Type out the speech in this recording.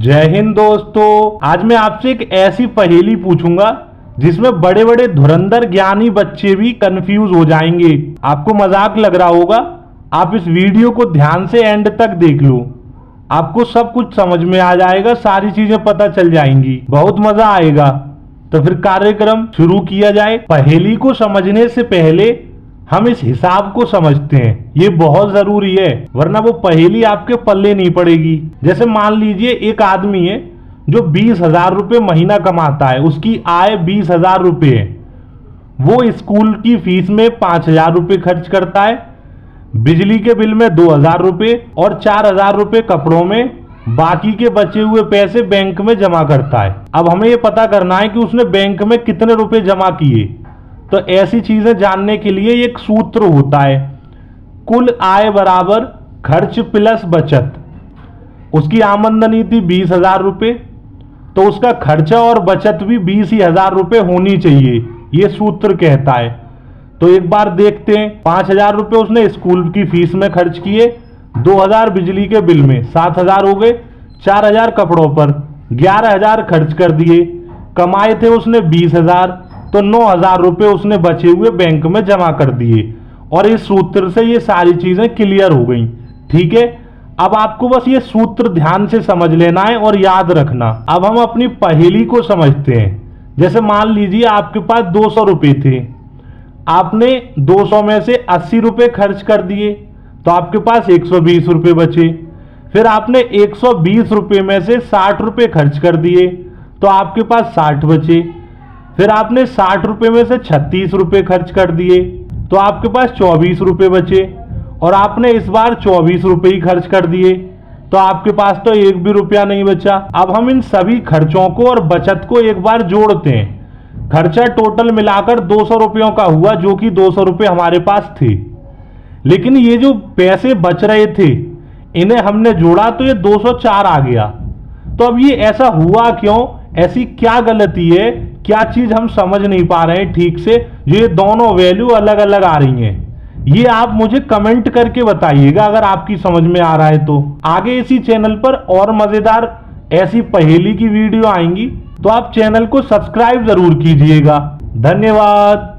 जय हिंद दोस्तों। आज मैं आपसे एक ऐसी पहेली पूछूंगा जिसमें बड़े बड़े धुरंधर ज्ञानी बच्चे भी कंफ्यूज हो जाएंगे। आपको मजाक लग रहा होगा, आप इस वीडियो को ध्यान से एंड तक देख लो, आपको सब कुछ समझ में आ जाएगा, सारी चीजें पता चल जाएंगी, बहुत मजा आएगा। तो फिर कार्यक्रम शुरू किया जाए। पहेली को समझने से पहले हम इस हिसाब को समझते हैं, ये बहुत जरूरी है, वरना वो पहेली आपके पल्ले नहीं पड़ेगी। जैसे मान लीजिए एक आदमी है जो 20,000 रुपये महीना कमाता है, उसकी आय 20,000 रुपये है। वो स्कूल की फीस में 5,000 रुपये खर्च करता है, बिजली के बिल में 2,000 रुपये और 4,000 रुपये कपड़ों में, बाकी के बचे हुए पैसे बैंक में जमा करता है। अब हमें ये पता करना है कि उसने बैंक में कितने रुपए जमा किए। तो ऐसी चीजें जानने के लिए एक सूत्र होता है, कुल आय बराबर खर्च प्लस बचत। उसकी आमदनी थी 20,000 रुपये, तो उसका खर्चा और बचत भी 20,000 रुपये होनी चाहिए, ये सूत्र कहता है। तो एक बार देखते हैं, 5,000 रुपये उसने स्कूल की फीस में खर्च किए, 2,000 बिजली के बिल में, 7,000 हो गए, 4,000 कपड़ों पर, 11,000 खर्च कर दिए। कमाए थे उसने 20,000, तो 9,000 रुपये उसने बचे हुए बैंक में जमा कर दिए। और इस सूत्र से ये सारी चीजें क्लियर हो गई। ठीक है, अब आपको बस ये सूत्र ध्यान से समझ लेना है और याद रखना। अब हम अपनी पहेली को समझते हैं। जैसे मान लीजिए आपके पास 200 रुपये थे, आपने 200 में से 80 रुपये खर्च कर दिए, तो आपके पास 120 रुपये बचे। फिर आपने 120 रुपये में से 60 रुपये खर्च कर दिए, तो आपके पास 60 बचे। फिर आपने 60 रुपये में से 36 रुपये खर्च कर दिए, तो आपके पास 24 रुपये बचे। और आपने इस बार 24 रुपये ही खर्च कर दिए, तो आपके पास तो एक भी रुपया नहीं बचा। अब हम इन सभी खर्चों को और बचत को एक बार जोड़ते हैं। खर्चा टोटल मिलाकर 200 रुपयों का हुआ, जो कि 200 रुपये हमारे पास थे। लेकिन ये जो पैसे बच रहे थे, इन्हें हमने जोड़ा तो ये 204 आ गया। तो अब ये ऐसा हुआ क्यों? ऐसी क्या गलती है, क्या चीज हम समझ नहीं पा रहे हैं ठीक से, जो ये दोनों वैल्यू अलग अलग आ रही हैं? ये आप मुझे कमेंट करके बताइएगा अगर आपकी समझ में आ रहा है तो। आगे इसी चैनल पर और मजेदार ऐसी पहेली की वीडियो आएंगी, तो आप चैनल को सब्सक्राइब जरूर कीजिएगा। धन्यवाद।